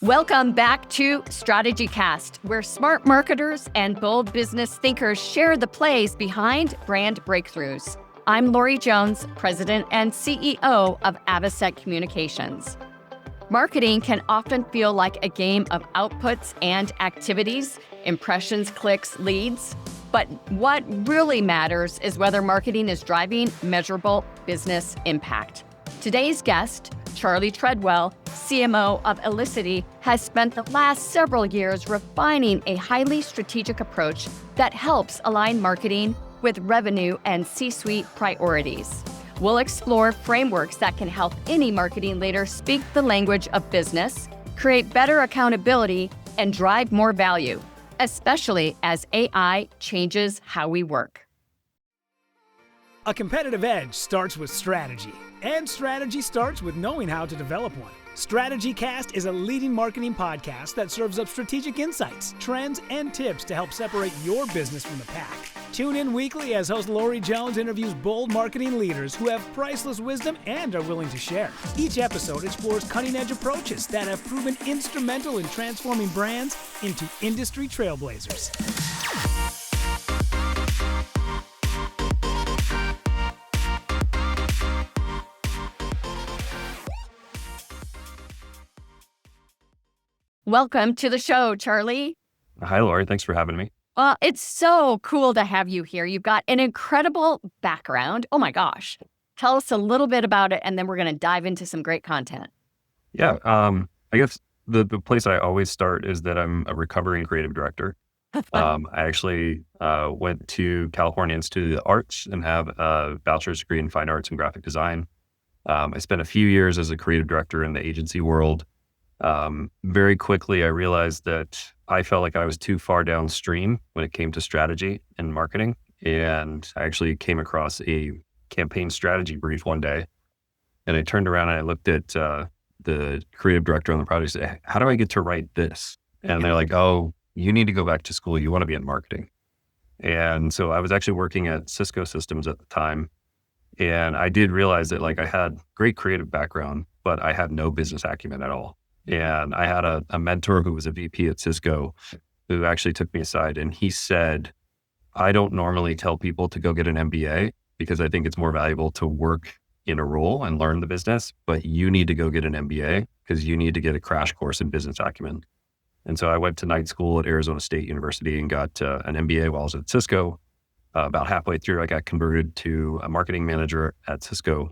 Welcome back to StrategyCast, where smart marketers and bold business thinkers share the plays behind brand breakthroughs. I'm Lori Jones, President and CEO of Avocet Communications. Marketing can often feel like a game of outputs and activities, impressions, clicks, leads. But what really matters is whether marketing is driving measurable business impact. Today's guest, Charlie Treadwell, CMO of Elicity, has spent the last several years refining a highly strategic approach that helps align marketing with revenue and C-suite priorities. We'll explore frameworks that can help any marketing leader speak the language of business, create better accountability, and drive more value, especially as AI changes how we work. A competitive edge starts with strategy, and strategy starts with knowing how to develop one. StrategyCast is a leading marketing podcast that serves up strategic insights, trends, and tips to help separate your business from the pack. Tune in weekly as host Lori Jones interviews bold marketing leaders who have priceless wisdom and are willing to share. Each episode explores cutting-edge approaches that have proven instrumental in transforming brands into industry trailblazers. Welcome to the show, Charlie. Hi, Lori. Thanks for having me. Well, it's so cool to have you here. You've got an incredible background. Oh my gosh. Tell us a little bit about it, and then we're going to dive into some great content. Yeah. I guess the place I always start is that I'm a recovering creative director. I actually went to California Institute of the Arts and have a bachelor's degree in fine arts and graphic design. I spent a few years as a creative director in the agency world. Very quickly, I realized that I felt like I was too far downstream when it came to strategy and marketing. And I actually came across a campaign strategy brief one day. And I turned around and I looked at the creative director on the project and said, how do I get to write this? And they're like, oh, you need to go back to school. You want to be in marketing. And so I was actually working at Cisco Systems at the time. And I did realize that I had great creative background, but I had no business acumen at all. And I had a mentor who was a VP at Cisco who actually took me aside and he said, I don't normally tell people to go get an MBA because I think it's more valuable to work in a role and learn the business, but you need to go get an MBA because you need to get a crash course in business acumen. And so I went to night school at Arizona State University and got an MBA while I was at Cisco. About halfway through, I got converted to a marketing manager at Cisco.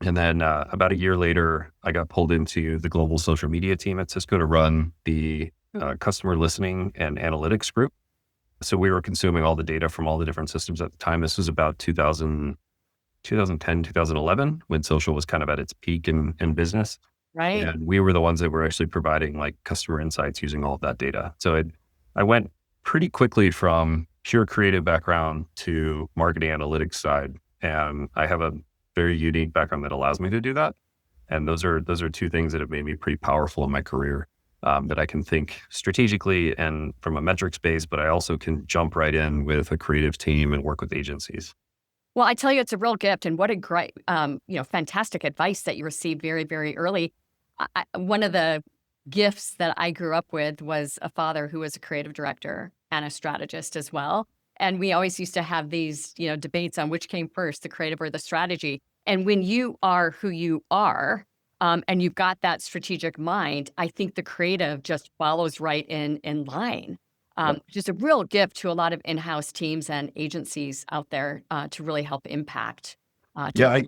And then about a year later, I got pulled into the global social media team at Cisco to run the customer listening and analytics group. So we were consuming all the data from all the different systems at the time. This was about 2010, 2011, when social was kind of at its peak in business. Right. And we were the ones that were actually providing customer insights using all of that data. So I went pretty quickly from pure creative background to marketing analytics side. And I have a very unique background that allows me to do that. And those are two things that have made me pretty powerful in my career, that I can think strategically and from a metrics base, but I also can jump right in with a creative team and work with agencies. Well, I tell you, it's a real gift, and what a great, fantastic advice that you received very, very early. One of the gifts that I grew up with was a father who was a creative director and a strategist as well. And we always used to have these, debates on which came first, the creative or the strategy. And when you are who you are, and you've got that strategic mind, I think the creative just follows right in line. Which is a real gift to a lot of in-house teams and agencies out there to really help impact. I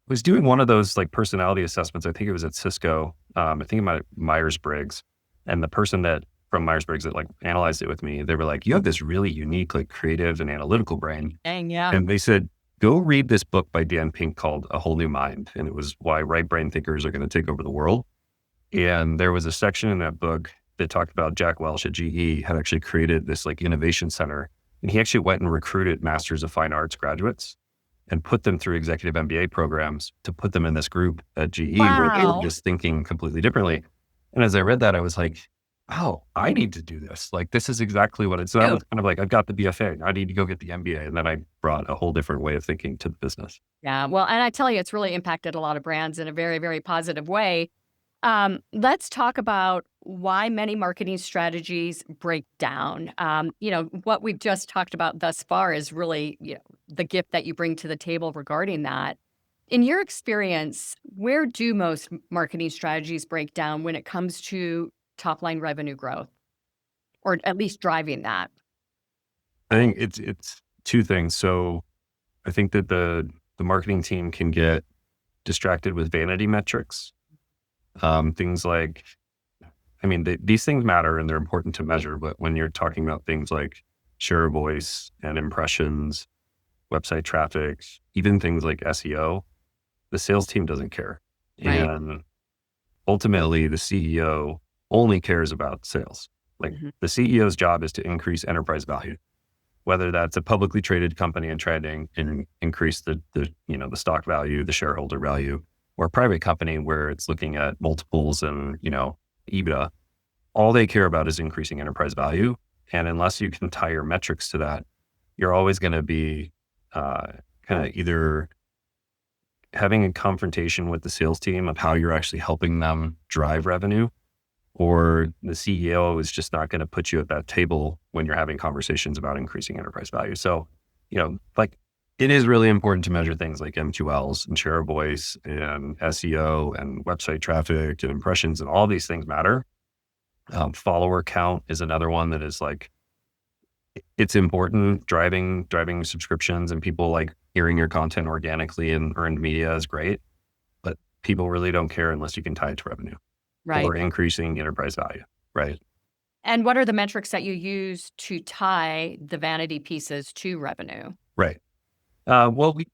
was doing one of those personality assessments. I think it was at Cisco. I think it might Myers-Briggs, and the person that from Myers-Briggs that analyzed it with me, they were like, you have this really unique, creative and analytical brain. Dang, yeah. And they said, go read this book by Dan Pink called A Whole New Mind. And it was why right brain thinkers are going to take over the world. And there was a section in that book that talked about Jack Welch at GE had actually created this innovation center. And he actually went and recruited Masters of Fine Arts graduates and put them through executive MBA programs to put them in this group at GE where they were just thinking completely differently. And as I read that, I was like, oh, I need to do this. This is exactly what it's. So I was kind of I've got the BFA. I need to go get the MBA. And then I brought a whole different way of thinking to the business. Yeah. Well, and I tell you, it's really impacted a lot of brands in a very, very positive way. Let's talk about why many marketing strategies break down. What we've just talked about thus far is really, the gift that you bring to the table regarding that. In your experience, where do most marketing strategies break down when it comes to top line revenue growth, or at least driving that? I think it's two things. So I think that the marketing team can get distracted with vanity metrics. Things like, these things matter and they're important to measure, but when you're talking about things like share of voice and impressions, website traffic, even things like SEO, the sales team doesn't care. Right. And ultimately, the CEO only cares about sales. Like the CEO's job is to increase enterprise value, whether that's a publicly traded company and trying to increase the stock value, the shareholder value, or a private company where it's looking at multiples and, EBITDA. All they care about is increasing enterprise value. And unless you can tie your metrics to that, you're always going to be kind of either having a confrontation with the sales team of how you're actually helping them drive revenue, or the CEO is just not going to put you at that table when you're having conversations about increasing enterprise value. So, it is really important to measure things like MQLs and share of voice and SEO and website traffic and impressions, and all these things matter. Follower count is another one that is it's important. Driving subscriptions and people like hearing your content organically and earned media is great, but people really don't care unless you can tie it to revenue. Right. Or increasing enterprise value, right? And what are the metrics that you use to tie the vanity pieces to revenue? Right. We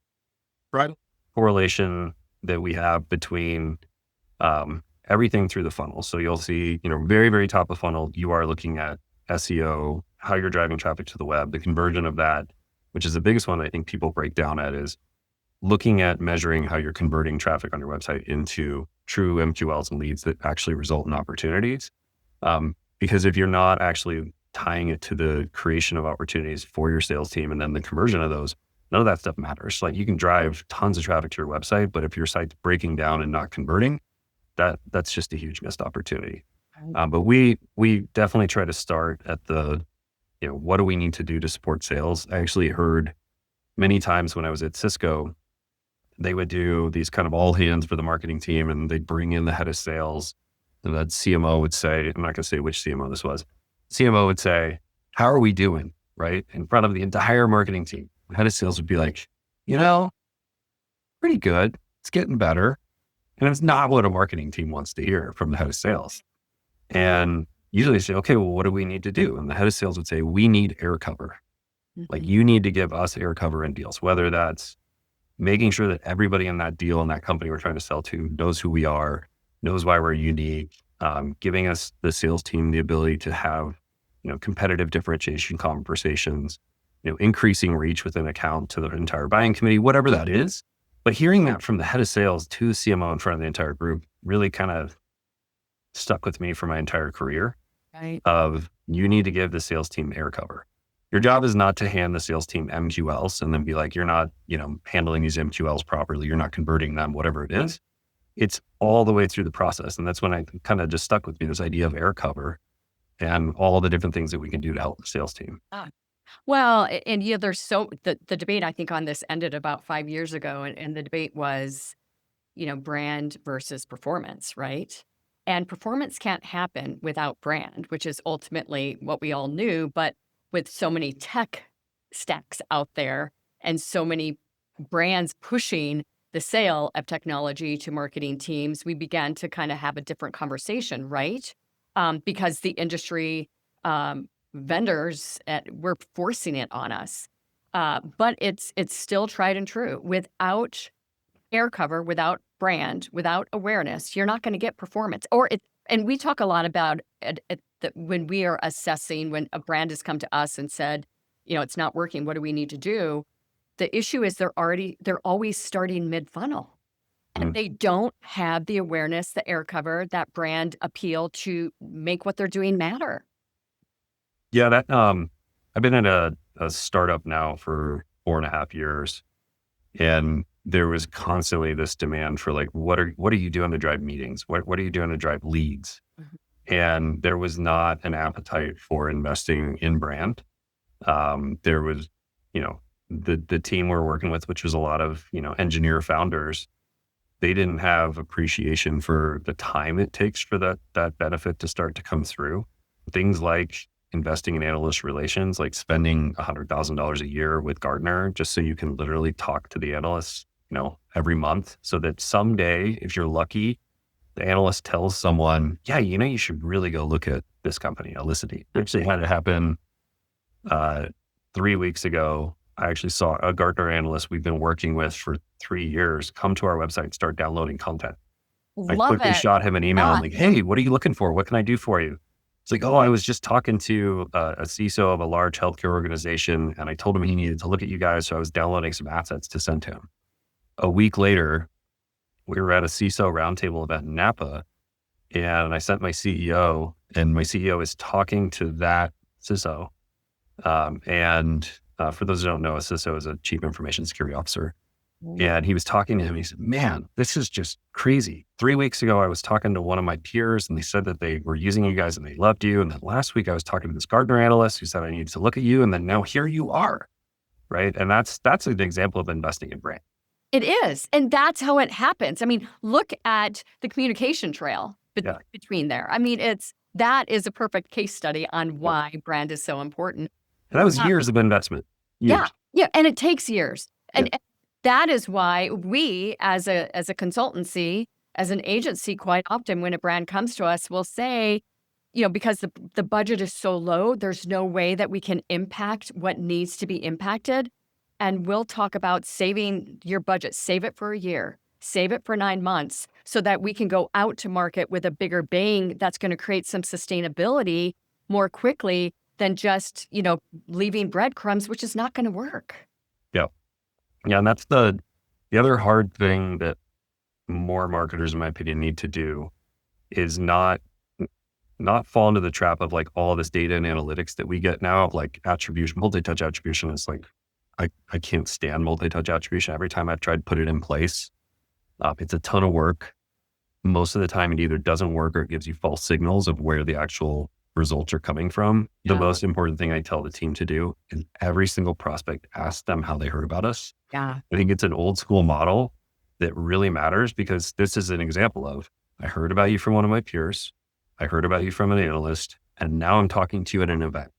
correlation that we have between everything through the funnel. So you'll see, very, very top of funnel, you are looking at SEO, how you're driving traffic to the web, the conversion of that, which is the biggest one I think people break down at, is looking at measuring how you're converting traffic on your website into true MQLs and leads that actually result in opportunities. Because if you're not actually tying it to the creation of opportunities for your sales team and then the conversion of those, none of that stuff matters. Like you can drive tons of traffic to your website, but if your site's breaking down and not converting, that's just a huge missed opportunity. But we definitely try to start at the, what do we need to do to support sales? I actually heard many times when I was at Cisco, they would do these kind of all hands for the marketing team, and they'd bring in the head of sales, and that CMO would say, I'm not going to say which CMO this was. CMO would say, how are we doing? Right? In front of the entire marketing team. The head of sales would be like, pretty good. It's getting better. And it's not what a marketing team wants to hear from the head of sales. And usually they say, okay, well, what do we need to do? And the head of sales would say, we need air cover. Like you need to give us air cover in deals, whether that's making sure that everybody in that deal and that company we're trying to sell to knows who we are, knows why we're unique, giving us, the sales team, the ability to have, competitive differentiation conversations, increasing reach within an account to the entire buying committee, whatever that is. But hearing that from the head of sales to the CMO in front of the entire group really kind of stuck with me for my entire career. Right. Of you need to give the sales team air cover. Your job is not to hand the sales team MQLs and then be like, you're not, handling these MQLs properly. You're not converting them, whatever it is. It's all the way through the process. And that's when I kind of just stuck with me, this idea of air cover and all the different things that we can do to help the sales team. Well, and there's the debate I think on this ended about 5 years ago, and the debate was, brand versus performance, right? And performance can't happen without brand, which is ultimately what we all knew. But with so many tech stacks out there and so many brands pushing the sale of technology to marketing teams, we began to kind of have a different conversation, right? Because the industry vendors were forcing it on us. But it's still tried and true. Without air cover, without brand, without awareness, you're not going to get performance. And we talk a lot about that when we are assessing, when a brand has come to us and said, it's not working, what do we need to do? The issue is they're always starting mid-funnel. And they don't have the awareness, the air cover, that brand appeal to make what they're doing matter. Yeah, that I've been at a startup now for 4.5 years. And there was constantly this demand for like, what are you doing to drive meetings? What are you doing to drive leads? And there was not an appetite for investing in brand. There was, the team we're working with, which was a lot of, engineer founders, they didn't have appreciation for the time it takes for that benefit to start to come through. Things like investing in analyst relations, like spending $100,000 a year with Gartner, just so you can literally talk to the analysts, every month, so that someday, if you're lucky, the analyst tells someone, yeah, you should really go look at this company, Elicity. Actually had it happen 3 weeks ago. I actually saw a Gartner analyst we've been working with for 3 years come to our website and start downloading content. I quickly shot him an email. I'm like, hey, what are you looking for? What can I do for you? It's like, oh, I was just talking to a CISO of a large healthcare organization, and I told him he needed to look at you guys. So I was downloading some assets to send to him. A week later, we were at a CISO roundtable event in Napa, and I sent my CEO, and my CEO is talking to that CISO. For those who don't know, a CISO is a Chief Information Security Officer. And he was talking to him. He said, man, this is just crazy. 3 weeks ago, I was talking to one of my peers and they said that they were using you guys and they loved you. And then last week I was talking to this Gartner analyst who said I needed to look at you. And then now here you are. Right. And that's an example of investing in brand. It is. And that's how it happens. I mean, look at the communication trail between there. I mean, that is a perfect case study on why brand is so important. And that was years of investment. Years. Yeah. And it takes years. And that is why we, as a consultancy, as an agency, quite often when a brand comes to us, will say, because the budget is so low, there's no way that we can impact what needs to be impacted. And we'll talk about saving your budget, save it for a year, save it for 9 months, so that we can go out to market with a bigger bang that's going to create some sustainability more quickly than just, leaving breadcrumbs, which is not going to work. Yeah, and that's the other hard thing that more marketers, in my opinion, need to do is not fall into the trap of like all this data and analytics that we get now, like attribution, multi-touch attribution is like, I can't stand multi-touch attribution. Every time I've tried to put it in place, it's a ton of work. Most of the time it either doesn't work or it gives you false signals of where the actual results are coming from. The most important thing I tell the team to do is every single prospect, ask them how they heard about us. Yeah. I think it's an old school model that really matters, because this is an example of, I heard about you from one of my peers. I heard about you from an analyst, and now I'm talking to you at an event.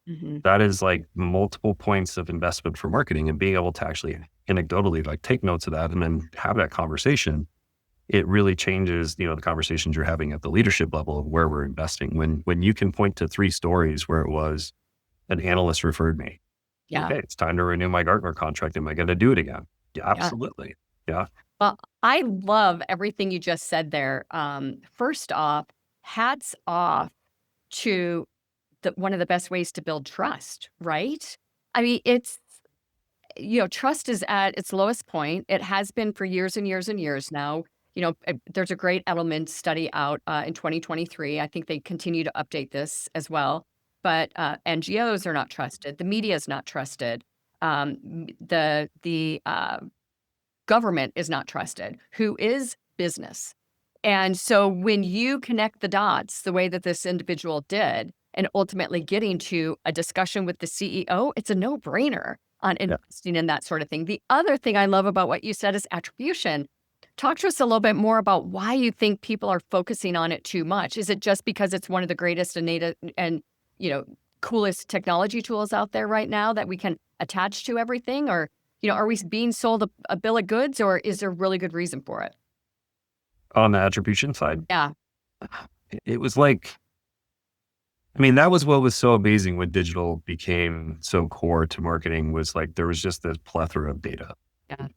Mm-hmm. That is like multiple points of investment for marketing, and being able to actually anecdotally like take notes of that and then have that conversation. It really changes, the conversations you're having at the leadership level of where we're investing. When you can point to 3 stories where it was an analyst referred me. Yeah. Okay, it's time to renew my Gartner contract. Am I going to do it again? Yeah, absolutely. Yeah. Well, I love everything you just said there. First off, hats off to one of the best ways to build trust, right? I mean, it's, trust is at its lowest point. It has been for years and years and years now. There's a great Edelman study out in 2023. I think they continue to update this as well. But NGOs are not trusted. The media is not trusted. The government is not trusted. Who is business? And so when you connect the dots the way that this individual did, and ultimately getting to a discussion with the CEO, it's a no-brainer on investing in that sort of thing. The other thing I love about what you said is attribution. Talk to us a little bit more about why you think people are focusing on it too much. Is it just because it's one of the greatest and coolest technology tools out there right now that we can attach to everything? Or, are we being sold a bill of goods, or is there a really good reason for it? On the attribution side? Yeah. It was like, that was what was so amazing when digital became so core to marketing, was like, there was just this plethora of data. Yeah.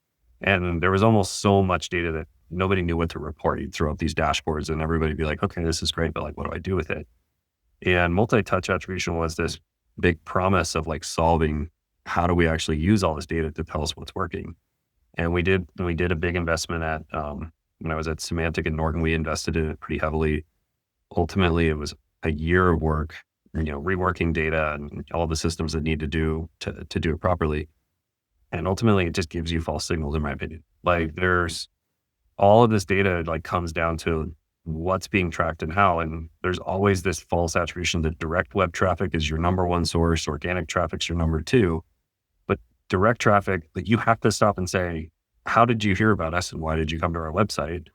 And there was almost so much data that nobody knew what to report. You'd throw up these dashboards and everybody would be like, okay, this is great, but like, what do I do with it? And multi-touch attribution was this big promise of like solving, how do we actually use all this data to tell us what's working? And we did a big investment at, when I was at Symantec in Norton, we invested in it pretty heavily. Ultimately, it was a year of work, reworking data and all the systems that need to do it properly. And ultimately, it just gives you false signals, in my opinion. Like there's all of this data like comes down to what's being tracked and how. And there's always this false attribution that direct web traffic is your number one source, organic traffic's your number two. But direct traffic, like you have to stop and say, how did you hear about us and why did you come to our website?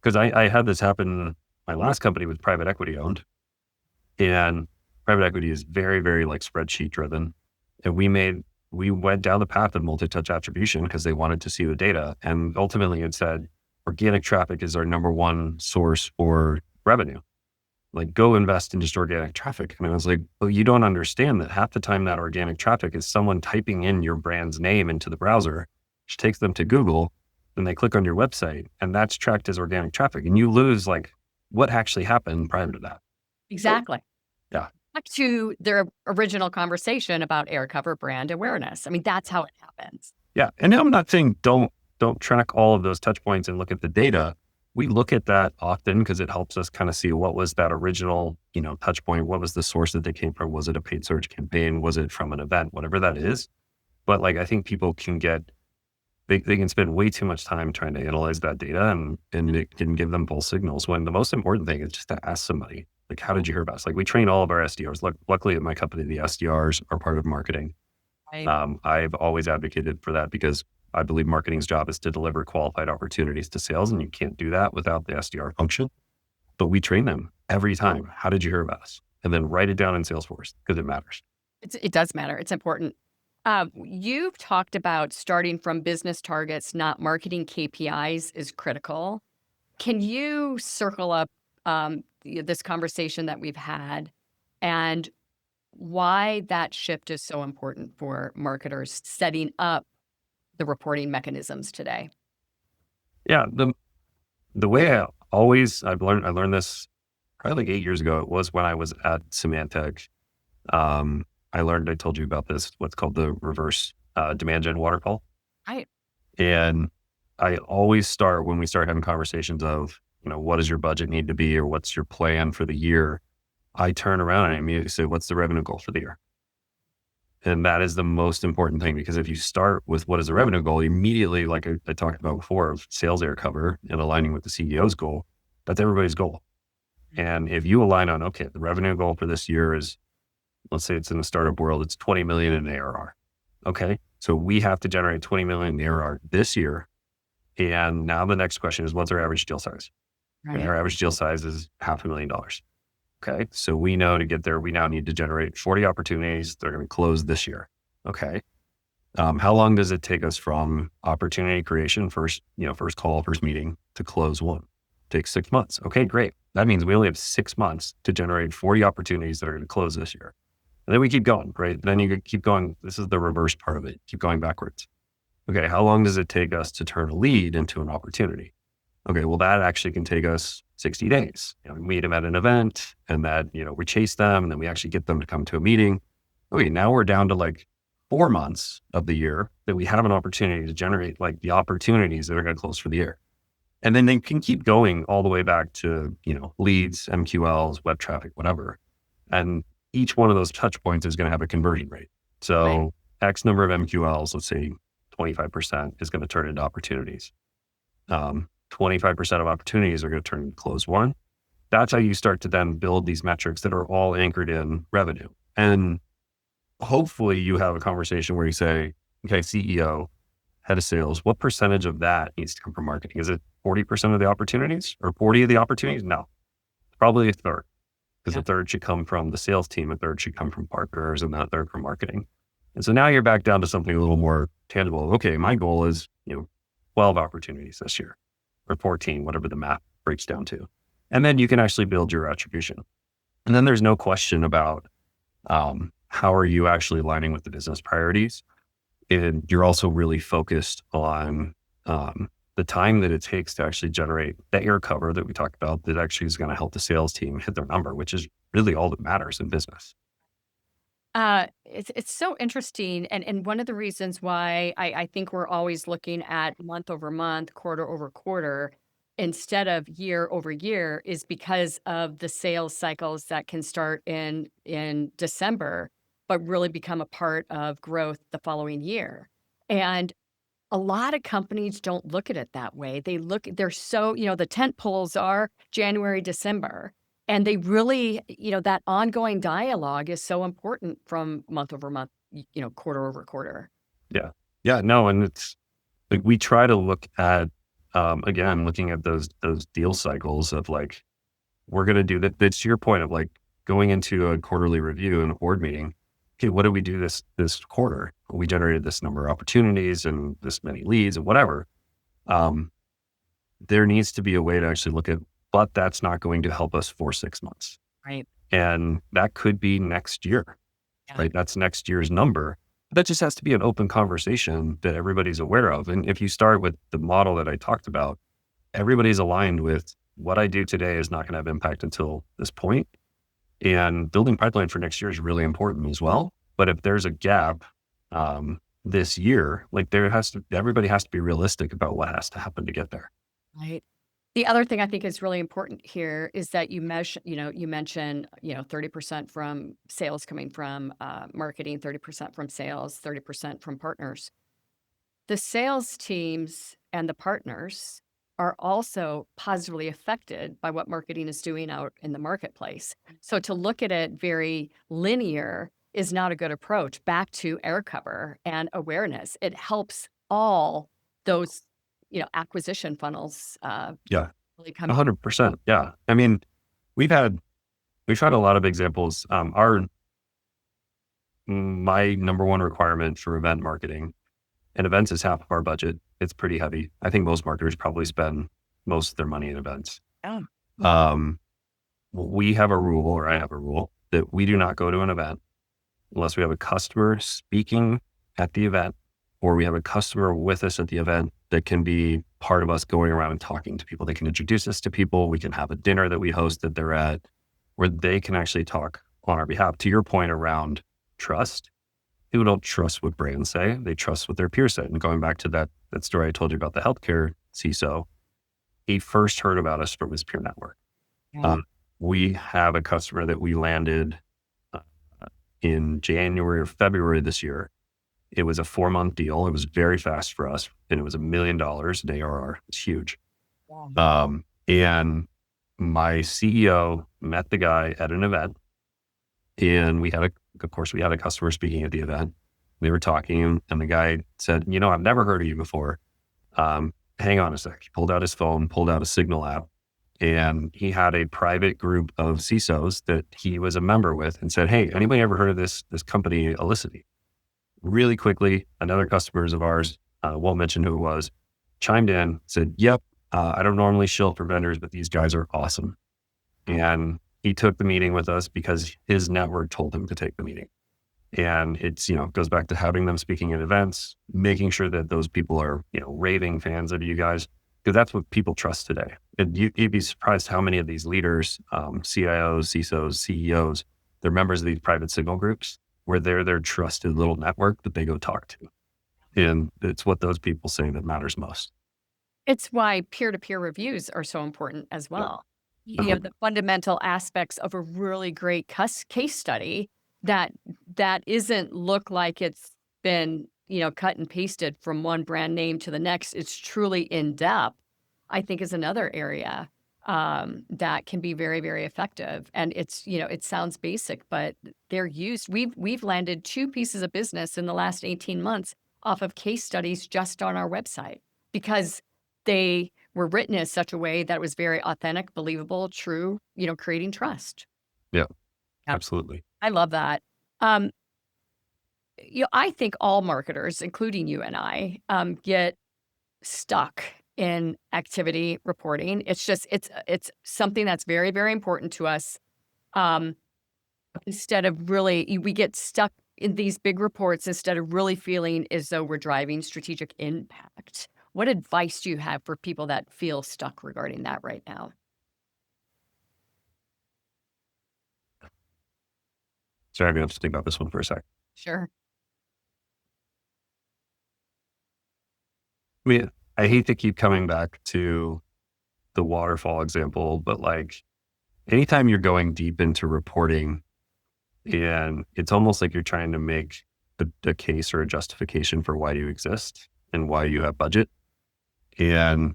Because I had this happen. My last company was private equity owned, and private equity is very, very like spreadsheet driven. And we went down the path of multi-touch attribution because they wanted to see the data. And ultimately it said, organic traffic is our number one source for revenue. Like go invest in just organic traffic. And I was like, well, you don't understand that half the time that organic traffic is someone typing in your brand's name into the browser, which takes them to Google, then they click on your website and that's tracked as organic traffic. And you lose like what actually happened prior to that. Exactly. Yeah. Back to their original conversation about air cover brand awareness. I mean, that's how it happens. Yeah. And I'm not saying don't track all of those touch points and look at the data. We look at that often because it helps us kind of see what was that original, touch point. What was the source that they came from? Was it a paid search campaign? Was it from an event? Whatever that is. But like, I think people can they can spend way too much time trying to analyze that data and it can give them false signals when the most important thing is just to ask somebody, like, how did you hear about us? Like we train all of our SDRs. Luckily at my company, the SDRs are part of marketing. Right. I've always advocated for that because I believe marketing's job is to deliver qualified opportunities to sales, and you can't do that without the SDR function. But we train them every time. How did you hear about us? And then write it down in Salesforce because it matters. It does matter. It's important. You've talked about starting from business targets, not marketing KPIs is critical. Can you circle up this conversation that we've had and why that shift is so important for marketers setting up the reporting mechanisms today? Yeah, the way I learned this probably like 8 years ago. It was when I was at Symantec. I told you about this, what's called the reverse demand gen waterfall. Right. And I always start when we start having conversations of, what does your budget need to be or what's your plan for the year? I turn around and I immediately say, what's the revenue goal for the year? And that is the most important thing, because if you start with what is the revenue goal, immediately, like I talked about before, of sales air cover and aligning with the CEO's goal, that's everybody's goal. And if you align on, okay, the revenue goal for this year is, let's say it's in the startup world, it's 20 million in ARR. Okay. So we have to generate 20 million in ARR this year. And now the next question is, what's our average deal size? Right. And our average deal size is $500,000. Okay. So we know to get there, we now need to generate 40 opportunities. They're going to close this year. Okay. How long does it take us from opportunity creation, first call, first meeting, to close one? It takes 6 months. Okay, great. That means we only have 6 months to generate 40 opportunities that are going to close this year. And then we keep going, right? Then you keep going. This is the reverse part of it. Keep going backwards. Okay. How long does it take us to turn a lead into an opportunity? Okay. Well, that actually can take us 60 days. We meet them at an event and that, we chase them and then we actually get them to come to a meeting. Okay. Now we're down to like 4 months of the year that we have an opportunity to generate like the opportunities that are going to close for the year. And then they can keep going all the way back to, leads, MQLs, web traffic, whatever. And each one of those touch points is going to have a conversion rate. So Right. X number of MQLs, let's say 25% is going to turn into opportunities. 25% of opportunities are going to turn into close one. That's how you start to then build these metrics that are all anchored in revenue. And hopefully you have a conversation where you say, okay, CEO, head of sales, what percentage of that needs to come from marketing? Is it 40% of the opportunities or 40 of the opportunities? No, probably a third, because a third should come from the sales team, a third should come from partners, and that third from marketing. And so now you're back down to something a little more tangible. Okay, my goal is, 12 opportunities this year or 14, whatever the math breaks down to. And then you can actually build your attribution. And then there's no question about how are you actually aligning with the business priorities. And you're also really focused on the time that it takes to actually generate that air cover that we talked about that actually is going to help the sales team hit their number, which is really all that matters in business. It's so interesting. And one of the reasons why I think we're always looking at month over month, quarter over quarter, instead of year over year is because of the sales cycles that can start in December, but really become a part of growth the following year. And a lot of companies don't look at it that way. They're so, the tent poles are January, December, and they really, that ongoing dialogue is so important from month over month, quarter over quarter. Yeah. Yeah. No. And it's like, we try to look at, again, looking at those deal cycles of like, we're going to do that. That's your point of like going into a quarterly review and a board meeting. Okay, what did we do this quarter? We generated this number of opportunities and this many leads and whatever. There needs to be a way to actually look at, but that's not going to help us for 6 months. Right. And that could be next year, right? That's next year's number. That just has to be an open conversation that everybody's aware of. And if you start with the model that I talked about, everybody's aligned with what I do today is not going to have impact until this point. And building pipeline for next year is really important as well. But if there's a gap this year, like everybody has to be realistic about what has to happen to get there. Right. The other thing I think is really important here is that you mentioned 30% from sales coming from marketing, 30% from sales, 30% from partners. The sales teams and the partners are also positively affected by what marketing is doing out in the marketplace. So to look at it very linear is not a good approach. Back to air cover and awareness, it helps all those, acquisition funnels. Really come 100%. Yeah. I mean, we've tried a lot of examples. My number one requirement for event marketing, and events is half of our budget. It's pretty heavy. I think most marketers probably spend most of their money in events. Yeah. We have a rule, or I have a rule, that we do not go to an event unless we have a customer speaking at the event, or we have a customer with us at the event that can be part of us going around and talking to people. They can introduce us to people. We can have a dinner that we host that they're at, where they can actually talk on our behalf. To your point around trust, people don't trust what brands say. They trust what their peers say. And going back to that story I told you about the healthcare CISO, he first heard about us from his peer network. Yeah. We have a customer that we landed in January or February this year. It was a 4-month deal. It was very fast for us, and it was $1 million in ARR. It's huge. Wow. And my CEO met the guy at an event, and we had a customer speaking at the event. We were talking, and the guy said, I've never heard of you before. Hang on a sec. He pulled out his phone, pulled out a Signal app, and he had a private group of CISOs that he was a member with, and said, hey, anybody ever heard of this company, Elicity? Really quickly, another customers of ours, won't mention who it was, chimed in, said, yep, I don't normally shill for vendors, but these guys are awesome. And he took the meeting with us because his network told him to take the meeting. And it's, goes back to having them speaking at events, making sure that those people are, raving fans of you guys, because that's what people trust today. And you'd be surprised how many of these leaders, CIOs, CISOs, CEOs, they're members of these private Signal groups, where they're their trusted little network that they go talk to. And it's what those people say that matters most. It's why peer-to-peer reviews are so important as well. You have the fundamental aspects of a really great case study that isn't look like it's been, cut and pasted from one brand name to the next. It's truly in depth, I think, is another area that can be very, very effective. And it's, it sounds basic, but they're used. We've landed 2 pieces of business in the last 18 months off of case studies just on our website, because they were written in such a way that it was very authentic, believable, true, creating trust. Yeah, absolutely. I love that. I think all marketers, including you and I, get stuck in activity reporting. It's just, it's something that's very, very important to us. Instead of really, we get stuck in these big reports instead of really feeling as though we're driving strategic impact. What advice do you have for people that feel stuck regarding that right now? Sorry, I'm going to have to think about this one for a sec. Sure. I mean, I hate to keep coming back to the waterfall example, but like anytime you're going deep into reporting, and it's almost like you're trying to make a case or a justification for why you exist and why you have budget. And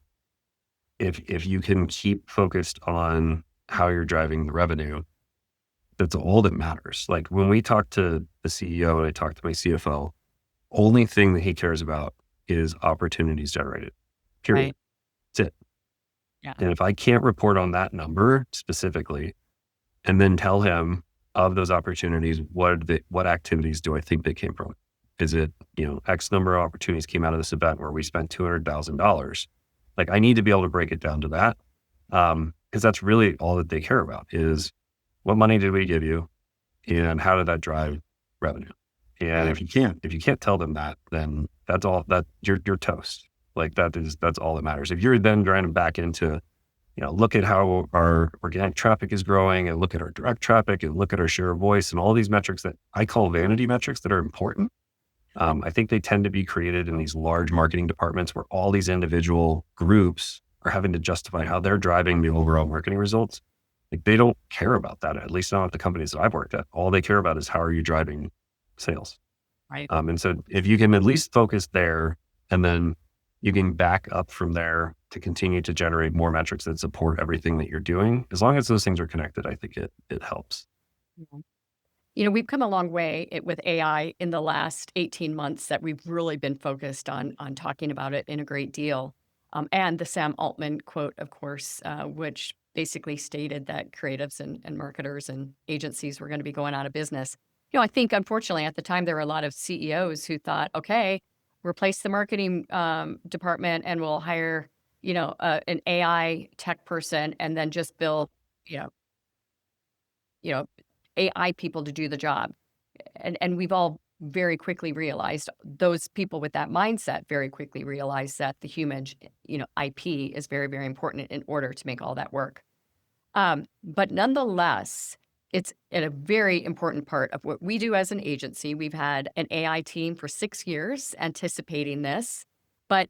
if you can keep focused on how you're driving the revenue, that's all that matters. Like when we talk to the CEO and I talk to my CFO, only thing that he cares about is opportunities generated. Period. Right. That's it. Yeah. And if I can't report on that number specifically, and then tell him of those opportunities, what activities do I think they came from? Is it, X number of opportunities came out of this event where we spent $200,000? Like I need to be able to break it down to that. Because that's really all that they care about is what money did we give you and how did that drive revenue? And if you can't tell them that, then that's all that you're toast. Like that's all that matters. If you're then trying to back into, look at how our organic traffic is growing and look at our direct traffic and look at our share of voice and all these metrics that I call vanity metrics that are important. I think they tend to be created in these large marketing departments where all these individual groups are having to justify how they're driving the overall marketing results. Like they don't care about that, at least not at the companies that I've worked at. All they care about is how are you driving sales. Right. And so if you can at least focus there and then you can back up from there to continue to generate more metrics that support everything that you're doing, as long as those things are connected, I think it helps. Mhm. We've come a long way with AI in the last 18 months that we've really been focused on talking about it in a great deal. And the Sam Altman quote, of course, which basically stated that creatives and marketers and agencies were going to be going out of business. I think unfortunately at the time there were a lot of CEOs who thought, okay, replace the marketing department and we'll hire, an AI tech person and then just bill, you know, AI people to do the job. And we've all very quickly realized, those people with that mindset very quickly realized that the human, IP is very, very important in order to make all that work. But nonetheless, it's a very important part of what we do as an agency. We've had an AI team for 6 years anticipating this, but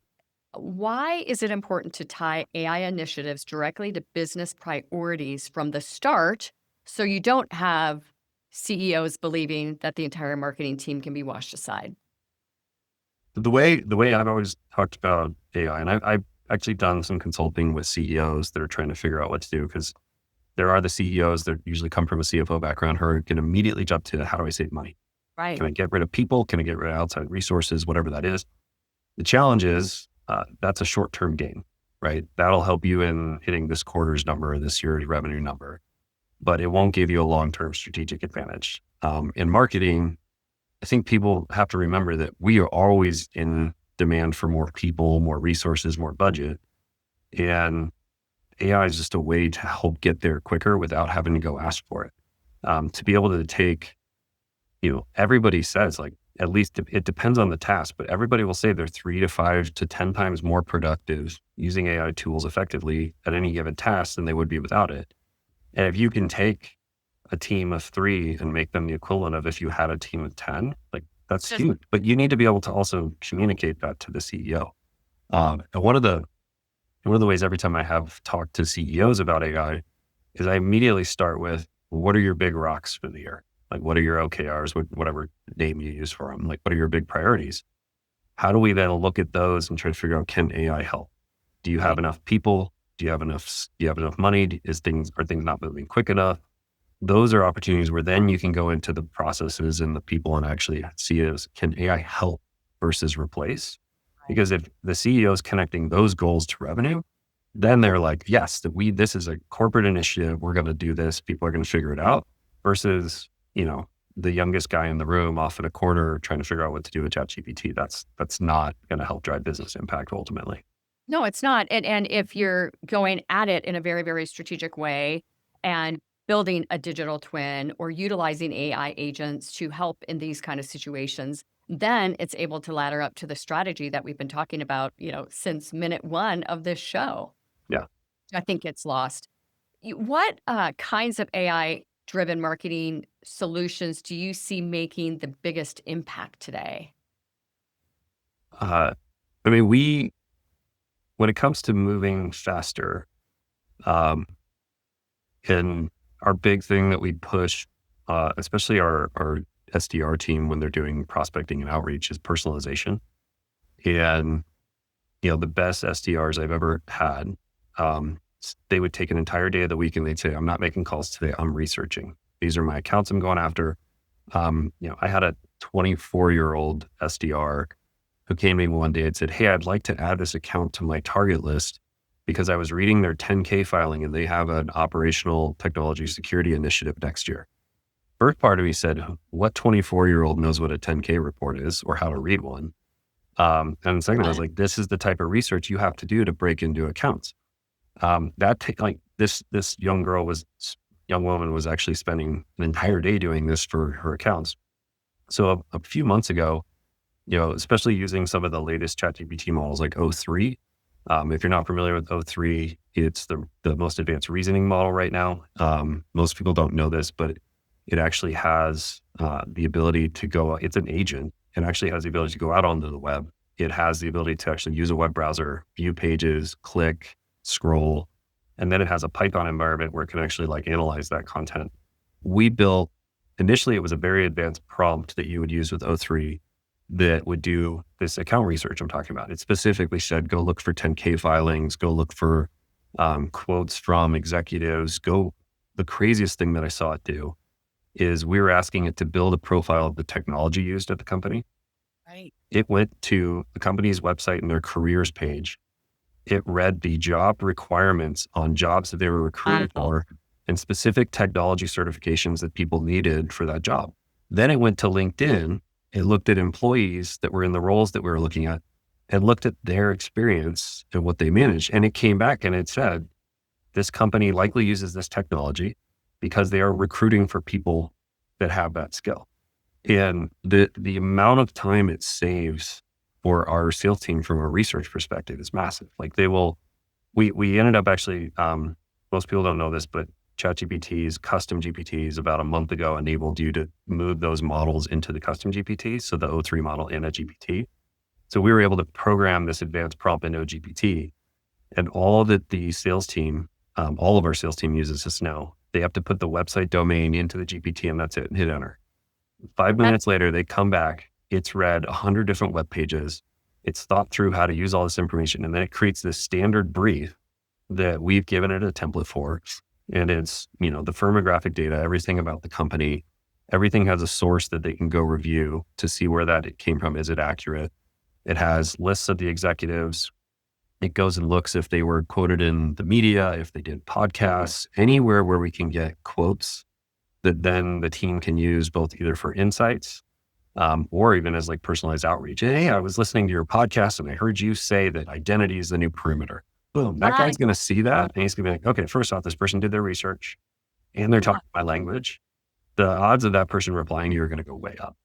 why is it important to tie AI initiatives directly to business priorities from the start so you don't have CEOs believing that the entire marketing team can be washed aside? The way I've always talked about AI, and I've actually done some consulting with CEOs that are trying to figure out what to do, because there are the CEOs that usually come from a CFO background who can immediately jump to, how do I save money? Right. Can I get rid of people? Can I get rid of outside resources? Whatever that is. The challenge is that's a short-term gain, right? That'll help you in hitting this quarter's number or this year's revenue number, but it won't give you a long-term strategic advantage. In marketing, I think people have to remember that we are always in demand for more people, more resources, more budget. And AI is just a way to help get there quicker without having to go ask for it. To be able to take, everybody says, like, at least it depends on the task, but everybody will say they're 3 to 5 to 10 times more productive using AI tools effectively at any given task than they would be without it. And if you can take a team of 3 and make them the equivalent of if you had a team of 10, like that's huge. But you need to be able to also communicate that to the CEO. And one of the ways every time I have talked to CEOs about AI is I immediately start with, what are your big rocks for the year? Like, what are your OKRs, whatever name you use for them? Like, what are your big priorities? How do we then look at those and try to figure out, can AI help? Do you have enough people? Do you have enough money? Are things not moving quick enough? Those are opportunities where then you can go into the processes and the people and actually see it as, can AI help versus replace? Because if the CEO is connecting those goals to revenue, then they're like, yes, this is a corporate initiative. We're going to do this. People are going to figure it out, versus, the youngest guy in the room off in a corner trying to figure out what to do with ChatGPT. That's not going to help drive business impact ultimately. No, it's not. And if you're going at it in a very, very strategic way and building a digital twin or utilizing AI agents to help in these kind of situations, then it's able to ladder up to the strategy that we've been talking about, since minute 1 of this show. Yeah. I think it's lost. What kinds of AI-driven marketing solutions do you see making the biggest impact today? When it comes to moving faster, and our big thing that we push, especially our SDR team when they're doing prospecting and outreach is personalization. And, the best SDRs I've ever had, they would take an entire day of the week and they'd say, I'm not making calls today, I'm researching. These are my accounts I'm going after. I had a 24-year-old SDR who came to me one day and said, hey, I'd like to add this account to my target list because I was reading their 10K filing and they have an operational technology security initiative next year. First part of me said, what 24-year-old knows what a 10K report is or how to read one? And second, I was like, this is the type of research you have to do to break into accounts. This young woman was actually spending an entire day doing this for her accounts. So a few months ago, especially using some of the latest ChatGPT models like O3. If you're not familiar with O3, it's the most advanced reasoning model right now. Most people don't know this, but it actually has the ability to go, it's an agent. It actually has the ability to go out onto the web. It has the ability to actually use a web browser, view pages, click, scroll, and then it has a Python environment where it can actually analyze that content. We built, initially it was a very advanced prompt that you would use with O3 that would do this account research I'm talking about. It specifically said, go look for 10K filings, go look for quotes from executives, the craziest thing that I saw it do is we were asking it to build a profile of the technology used at the company. Right. It went to the company's website and their careers page. It read the job requirements on jobs that they were recruiting for and specific technology certifications that people needed for that job. Then it went to LinkedIn. It looked at employees that were in the roles that we were looking at and looked at their experience and what they managed. And it came back and it said, this company likely uses this technology because they are recruiting for people that have that skill. And the amount of time it saves for our sales team from a research perspective is massive. We ended up actually, most people don't know this, but ChatGPT's custom GPTs about a month ago enabled you to move those models into the custom GPT. So the O3 model in a GPT. So we were able to program this advanced prompt into a GPT, and all that the sales team, all of our sales team uses this now. They have to put the website domain into the GPT and that's it, and hit enter. 5 minutes later, they come back. It's read 100 different web pages. It's thought through how to use all this information. And then it creates this standard brief that we've given it a template for. And it's, the firmographic data, everything about the company, everything has a source that they can go review to see where that it came from. Is it accurate? It has lists of the executives. It goes and looks if they were quoted in the media, if they did podcasts, anywhere where we can get quotes that then the team can use both either for insights or even as personalized outreach. Hey, I was listening to your podcast and I heard you say that identity is the new perimeter. Boom, that guy's going to see that and he's going to be like, okay, first off, this person did their research and they're talking my language. The odds of that person replying to you are going to go way up.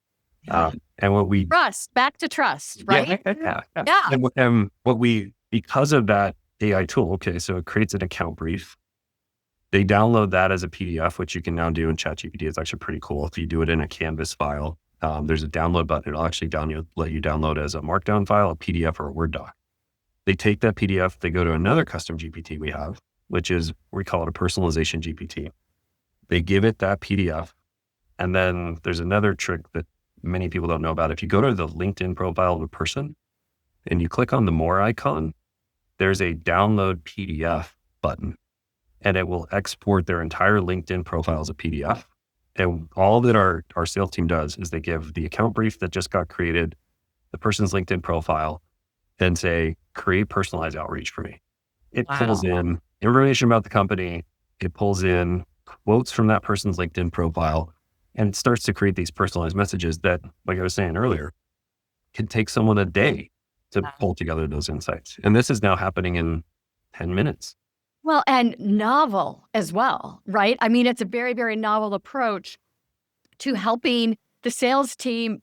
And what we Back to trust, right? Yeah. Yeah. And because of that AI tool, so it creates an account brief. They download that as a PDF, which you can now do in ChatGPT. It's actually pretty cool. If you do it in a Canvas file, there's a download button. It'll actually let you download as a Markdown file, a PDF, or a Word doc. They take that PDF, they go to another custom GPT we have, which is, we call it a personalization GPT. They give it that PDF. And then there's another trick that many people don't know about. If you go to the LinkedIn profile of a person and you click on the more icon, there's a download PDF button, and it will export their entire LinkedIn profile as a PDF. And all that our sales team does is they give the account brief that just got created, the person's LinkedIn profile, and say, create personalized outreach for me. It pulls in information about the company. It pulls in quotes from that person's LinkedIn profile, and it starts to create these personalized messages that, like I was saying earlier, can take someone a day to pull together those insights. And this is now happening in 10 minutes. Well, and novel as well, right? I mean, it's a very, very novel approach to helping the sales team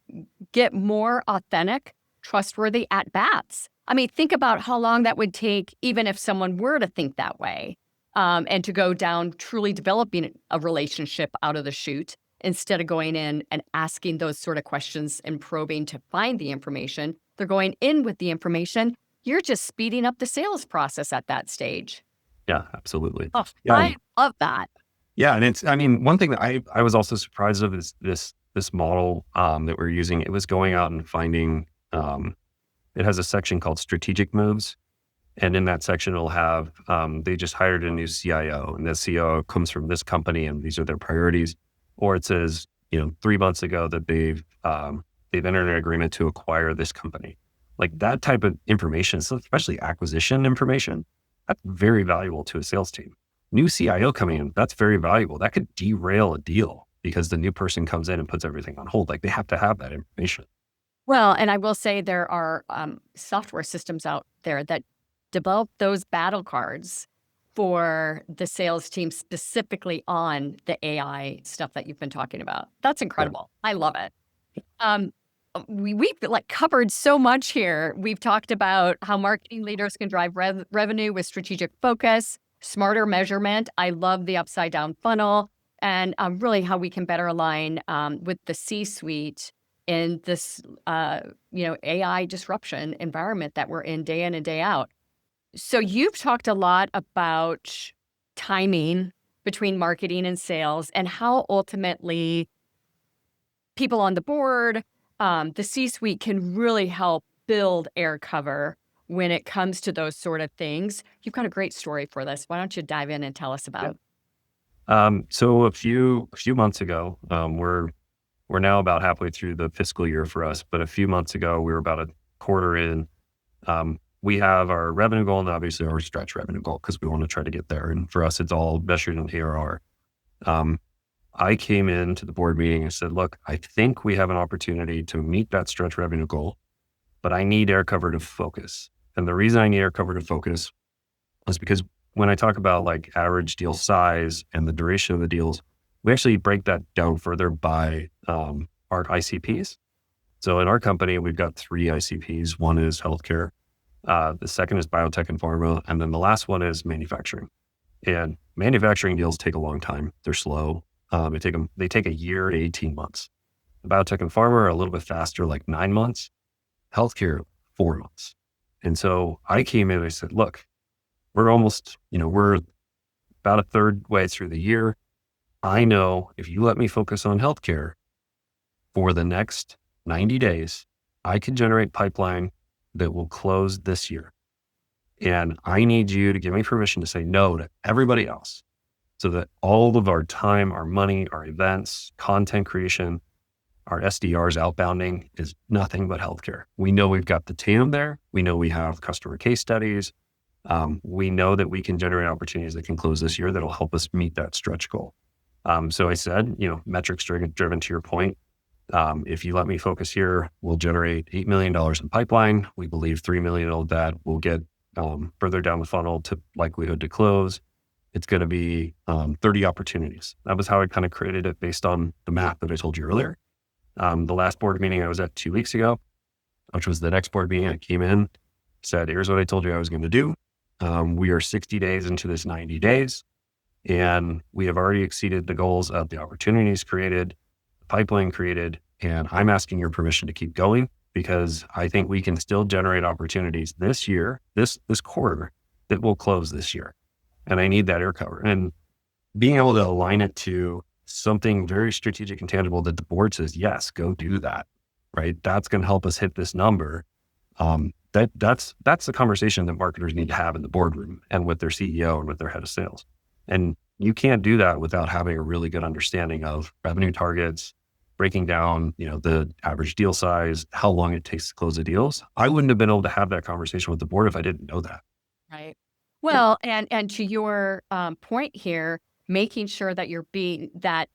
get more authentic, trustworthy at-bats. I mean, think about how long that would take, even if someone were to think that way, and to go down truly developing a relationship out of the chute instead of going in and asking those sort of questions and probing to find the information. They're going in with the information. You're just speeding up the sales process at that stage. Yeah, absolutely. Oh, Yeah. I love that. Yeah. And one thing that I was also surprised of is this this model that we're using, it was going out and finding, it has a section called strategic moves. And in that section, it'll have, they just hired a new CIO, and the CIO comes from this company and these are their priorities. Or it says, 3 months ago that they've entered an agreement to acquire this company. Like that type of information, so especially acquisition information, that's very valuable to a sales team. New CIO coming in, that's very valuable. That could derail a deal because the new person comes in and puts everything on hold. Like they have to have that information. Well, and I will say there are software systems out there that develop those battle cards for the sales team specifically on the AI stuff that you've been talking about. That's incredible. Yeah. I love it. We've like covered so much here. We've talked about how marketing leaders can drive revenue with strategic focus, smarter measurement. I love the upside down funnel, and really how we can better align with the C-suite in this AI disruption environment that we're in and day out. So you've talked a lot about timing between marketing and sales and how ultimately people on the board, the C-suite can really help build air cover when it comes to those sort of things. You've got a great story for this. Why don't you dive in and tell us about it? So a few months ago, we're now about halfway through the fiscal year for us, but a few months ago, we were about a quarter in. We have our revenue goal and obviously our stretch revenue goal because we want to try to get there. And for us, it's all measured in ARR. I came into the board meeting and said, look, I think we have an opportunity to meet that stretch revenue goal, but I need air cover to focus. And the reason I need air cover to focus is because when I talk about like average deal size and the duration of the deals, we actually break that down further by our ICPs. So in our company, we've got 3 ICPs. One is healthcare. The second is biotech and pharma. And then the last one is manufacturing. And manufacturing deals take a long time. They're slow. They take a year to 18 months. Biotech and pharma are a little bit faster, like 9 months. Healthcare, 4 months. And so I came in and I said, look, we're almost, we're about a third way through the year. I know if you let me focus on healthcare for the next 90 days, I can generate pipeline that will close this year. And I need you to give me permission to say no to everybody else so that all of our time, our money, our events, content creation, our SDRs outbounding is nothing but healthcare. We know we've got the team there. We know we have customer case studies. We know that we can generate opportunities that can close this year that'll help us meet that stretch goal. So I said, metrics driven to your point. If you let me focus here, we'll generate $8 million in pipeline. We believe $3 million of that will get further down the funnel to likelihood to close. It's going to be 30 opportunities. That was how I kind of created it based on the math that I told you earlier. The last board meeting I was at 2 weeks ago, which was the next board meeting, I came in, said, here's what I told you I was going to do. We are 60 days into this 90 days, and we have already exceeded the goals of the opportunities created, the pipeline created, and I'm asking your permission to keep going because I think we can still generate opportunities this year, this quarter, that will close this year. And I need that air cover. And being able to align it to something very strategic and tangible that the board says, yes, go do that, right? That's going to help us hit this number. That's the conversation that marketers need to have in the boardroom and with their CEO and with their head of sales. And you can't do that without having a really good understanding of revenue targets, breaking down, the average deal size, how long it takes to close the deals. I wouldn't have been able to have that conversation with the board if I didn't know that. Right. Well, and to your point here, making sure that you're being that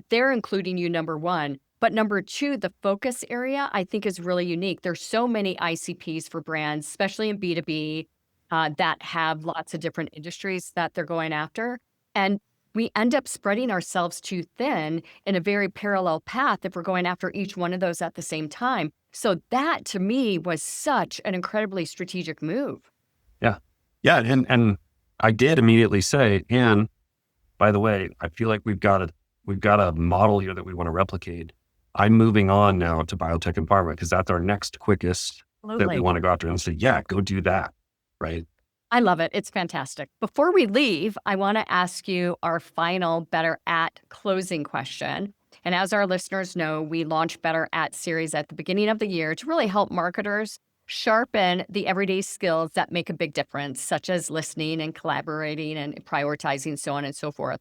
they're including you, number one, but number two, the focus area I think is really unique. There's so many ICPs for brands, especially in B2B, that have lots of different industries that they're going after, and we end up spreading ourselves too thin in a very parallel path if we're going after each one of those at the same time. So that to me was such an incredibly strategic move. Yeah. And I did immediately say, and by the way, I feel like we've got a model here that we want to replicate. I'm moving on now to biotech and pharma because that's our next quickest that we want to go after and say, yeah, go do that. Right. I love it. It's fantastic. Before we leave, I want to ask you our final better at closing question. And as our listeners know, we launch Better At series at the beginning of the year to really help marketers sharpen the everyday skills that make a big difference, such as listening and collaborating and prioritizing, so on and so forth.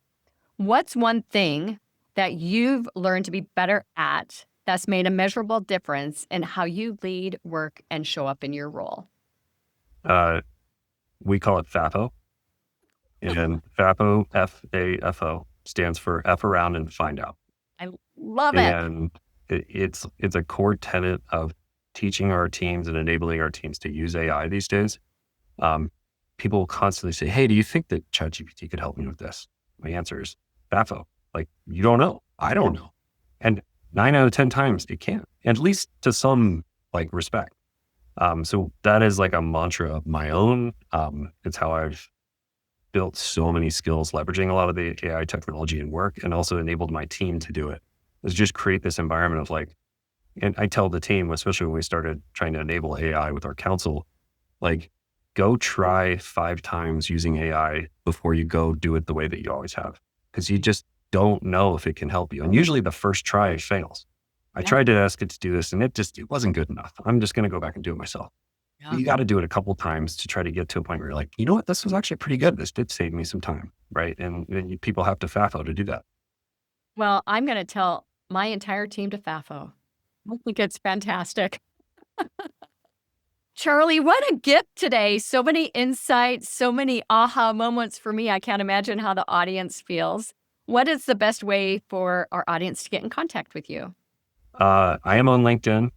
What's one thing that you've learned to be better at that's made a measurable difference in how you lead, work, and show up in your role? We call it FAFO. And FAFO, F-A-F-O, stands for F around and find out. I love it. And it's a core tenet of teaching our teams and enabling our teams to use AI these days. People will constantly say, hey, do you think that ChatGPT could help me with this? My answer is FAFO. Like, you don't know. I don't know. And 9 out of 10 times it can, at least to some respect. So that is like a mantra of my own. It's how I've built so many skills, leveraging a lot of the AI technology in work, and also enabled my team to do it. Is just create this environment of and I tell the team, especially when we started trying to enable AI with our council, go try 5 times using AI before you go do it the way that you always have. Because you just don't know if it can help you. And usually the first try fails. I tried to ask it to do this and it wasn't good enough. I'm just going to go back and do it myself. Yeah. You got to do it a couple of times to try to get to a point where you're like, you know what, this was actually pretty good. This did save me some time, right? And people have to FAFO to do that. Well, I'm going to tell my entire team to FAFO. I think it's fantastic. Charlie, what a gift today. So many insights, so many aha moments for me. I can't imagine how the audience feels. What is the best way for our audience to get in contact with you? I am on LinkedIn.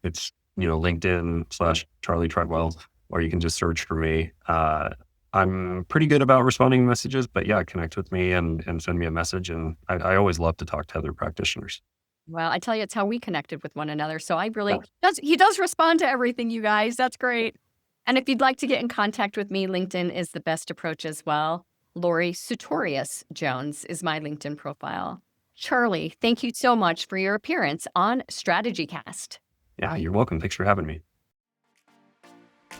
It's LinkedIn/Charlie Treadwell, or you can just search for me. I'm pretty good about responding to messages, but yeah, connect with me and send me a message. And I always love to talk to other practitioners. Well, I tell you, it's how we connected with one another. So he does respond to everything, you guys. That's great. And if you'd like to get in contact with me, LinkedIn is the best approach as well. Lori Sutorius Jones is my LinkedIn profile. Charlie, thank you so much for your appearance on StrategyCast. Yeah, you're welcome. Thanks for having me.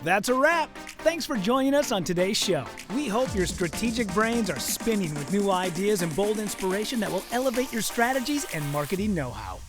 That's a wrap. Thanks for joining us on today's show. We hope your strategic brains are spinning with new ideas and bold inspiration that will elevate your strategies and marketing know-how.